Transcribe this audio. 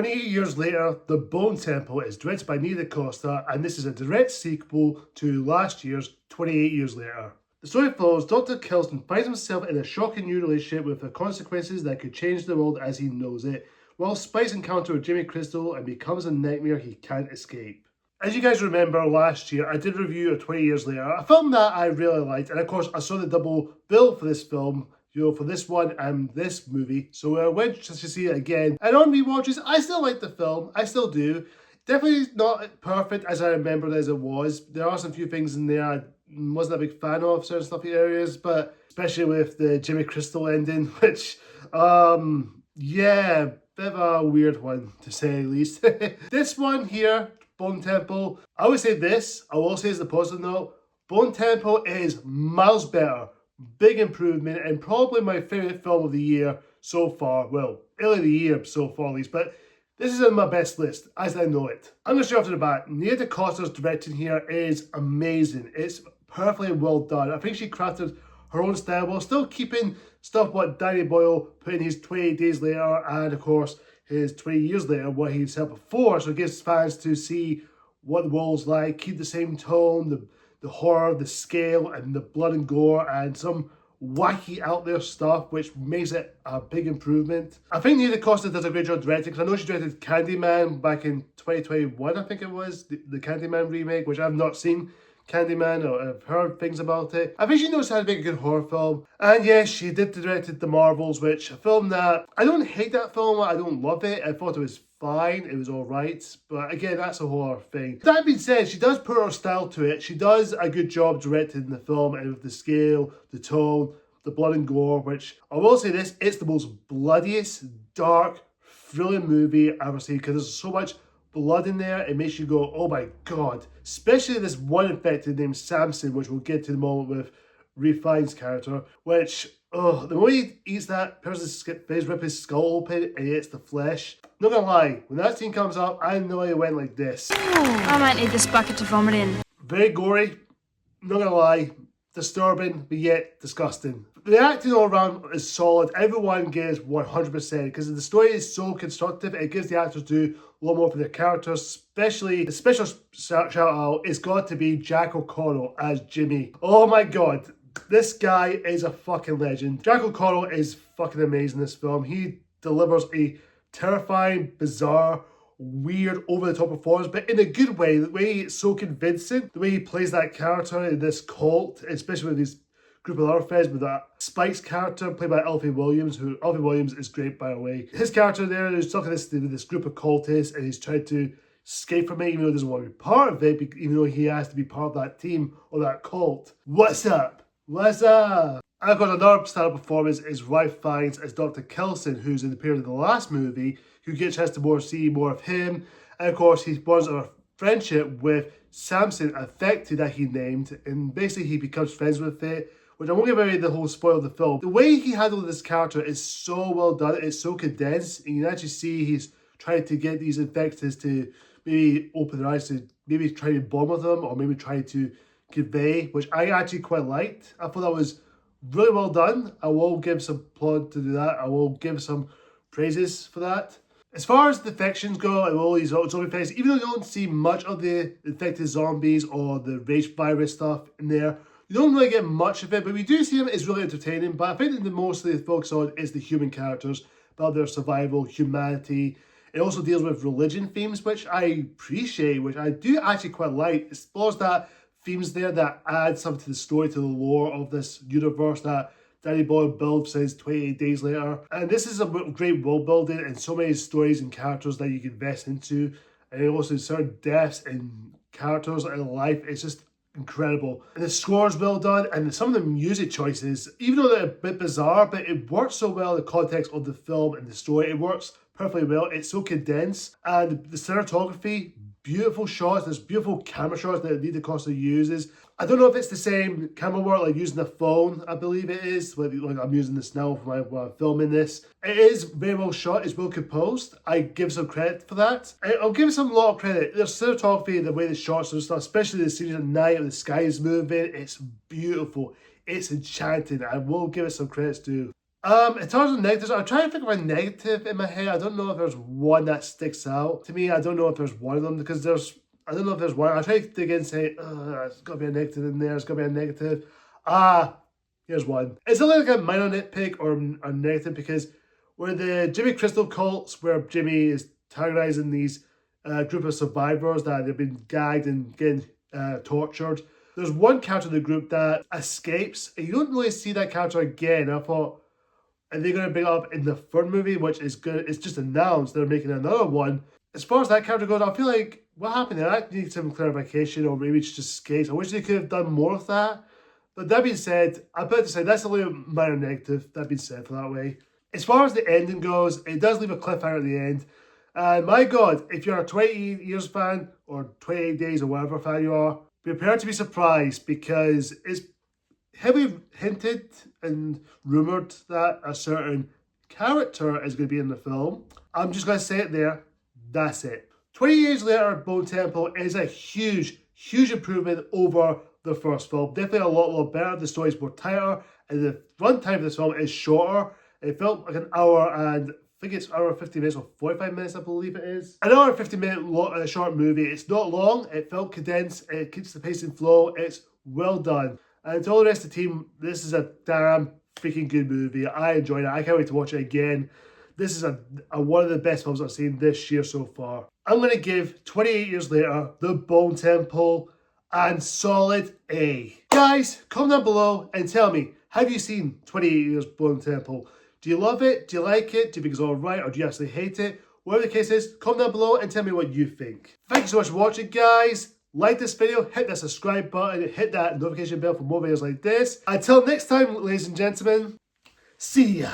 28 years later, The Bone Temple is directed by Nia DaCosta, and this is a direct sequel to last year's 28 Years Later. The story follows Dr. Kelson finds himself in a shocking new relationship with the consequences that could change the world as he knows it, while Spike's encounter with Jimmy Crystal and becomes a nightmare he can't escape. As you guys remember, last year I did review of 20 Years Later, a film that I really liked, and of course I saw the double bill for this film, for this one and this movie, so I went just to see it again. And on rewatches, I still like the film, I still do. Definitely not perfect as I remembered as it was. There are some few things in there I wasn't a big fan of, certain stuffy areas, but especially with the Jimmy Crystal ending, which, yeah, bit of a weird one to say the least. This one here, Bone Temple, I would say this, I will say as a positive note, Bone Temple is miles better. Big improvement, and probably my favourite film of the year so far. Well, early of the year so far at least, but this is on my best list, as I know it. I'm going to straight off to the bat. Nia DaCosta's directing here is amazing. It's perfectly well done. I think she crafted her own style while still keeping stuff what Danny Boyle put in his 28 Days Later and, of course, his 20 Years Later, what he said before. So it gives fans to see what the world's like, keep the same tone, the horror, the scale, and the blood and gore, and some wacky out there stuff, which makes it a big improvement. I think Nia DaCosta does a great job directing, because I know she directed Candyman back in 2021, I think it was, the Candyman remake, which I've not seen Candyman, or I've heard things about it. I think she knows how to make a good horror film. And yes, she did direct The Marvels, which a film that, I don't hate that film, I don't love it. I thought it was fine, it was alright, but again, that's a horror thing. That being said, she does put her style to it. She does a good job directing the film, and with the scale, the tone, the blood and gore, which I will say this, it's the most bloodiest, dark, thrilling movie I've ever seen, because there's so much blood in there, it makes you go, oh my god. Especially this one infected named Samson, which we'll get to in a moment with Ralph Fiennes' character, which, oh, the way he eats that person's face, rip his skull open, and he eats the flesh. Not gonna lie, when that scene comes up, I know it went like this. I might need this bucket to vomit in. Very gory, not gonna lie, disturbing, but yet disgusting. The acting all around is solid. Everyone gives 100% because the story is so constructive. It gives the actors to do a lot more for their characters, especially the special shout out is got to be Jack O'Connell as Jimmy. Oh my god, this guy is a fucking legend. Jack O'Connell is fucking amazing in this film. He delivers a terrifying, bizarre, weird, over-the-top performance, but in a good way. The way it's so convincing, the way he plays that character in this cult, especially with these group of other friends, with that Spike's character played by Alfie Williams, who Alfie Williams is great, by the way. His character there is talking to this group of cultists, and he's trying to escape from it, even though he doesn't want to be part of it, even though he has to be part of that team or that cult. What's up? What's up? And of course, another standout performance is Ralph Fiennes as Dr. Kelson, who's in the period of the last movie, who gets a chance to see more of him. And of course, he bonds a friendship with Samson, affected that he named, and basically he becomes friends with it, which I won't give away the whole spoil of the film. The way he handled this character is so well done, it's so condensed, and you can actually see he's trying to get these infected to maybe open their eyes to maybe try to bond with them, or maybe try to convey, which I actually quite liked. I thought that was really well done. I will give some applaud to do that. I will give some praises for that. As far as the infections go, and all these zombie effects, even though you don't see much of the infected zombies or the rage virus stuff in there, you don't really get much of it, but we do see them. It's really entertaining. But I think that the mostly focus on is the human characters, about their survival, humanity. It also deals with religion themes, which I appreciate, which I do actually quite like. It explores that themes there that add something to the story, to the lore of this universe that Danny Boyle builds since 28 Days Later. And this is a great world building and so many stories and characters that you can invest into. And also certain deaths and characters in life. It's just incredible. And the score is well done, and some of the music choices, even though they're a bit bizarre, but it works so well in the context of the film and the story. It works perfectly well. It's so condensed, and the cinematography, beautiful shots. There's beautiful camera shots that Nia DaCosta uses. I don't know if it's the same camera work, like using a phone, I believe it is. Like I'm using this now for while I'm filming this. It is very well shot, it's well composed. I give some credit for that. I'll give some lot of credit. There's cinematography, the way the shots and stuff, especially the scenes at night when the sky is moving. It's beautiful. It's enchanting. I will give it some credits too. In terms of negatives, I'm trying to think of a negative in my head. I don't know if there's one that sticks out. To me, I don't know if there's one of them because I don't know if there's one. I try to dig in and say, there's got to be a negative in there, there's got to be a negative. Here's one. It's only like a minor nitpick or a negative because where the Jimmy Crystal cults, where Jimmy is terrorizing these group of survivors that they've been gagged and getting tortured. There's one character in the group that escapes, and you don't really see that character again. I thought, are they going to bring it up in the third movie, which is good? It's just announced they're making another one. As far as that character goes, I feel like, what happened there? I need some clarification, or maybe it's just escapes. I wish they could have done more of that. But that being said, I put it to say that's a little minor negative, that being said for that way. As far as the ending goes, it does leave a cliffhanger at the end. And my God, if you're a 28 years fan, or 28 days, or whatever fan you are, prepare to be surprised because it's heavily hinted and rumoured that a certain character is going to be in the film. I'm just going to say it there. That's it. 20 years later, Bone Temple is a huge, huge improvement over the first film. Definitely a lot better. The story's more tighter, and the runtime of this film is shorter. It felt like an hour and I think it's hour 50 minutes or 45 minutes, I believe it is. An hour 50-minute short movie. It's not long. It felt condensed. It keeps the pace and flow. It's well done. And to all the rest of the team, this is a damn freaking good movie. I enjoyed it. I can't wait to watch it again. This is a one of the best films I've seen this year so far. I'm going to give 28 years later, The Bone Temple, and solid A. Guys, comment down below and tell me, have you seen 28 years Bone Temple? Do you love it? Do you like it? Do you think it's alright? Or do you actually hate it? Whatever the case is, comment down below and tell me what you think. Thank you so much for watching, guys. Like this video, hit that subscribe button, hit that notification bell for more videos like this. Until next time, ladies and gentlemen, see ya.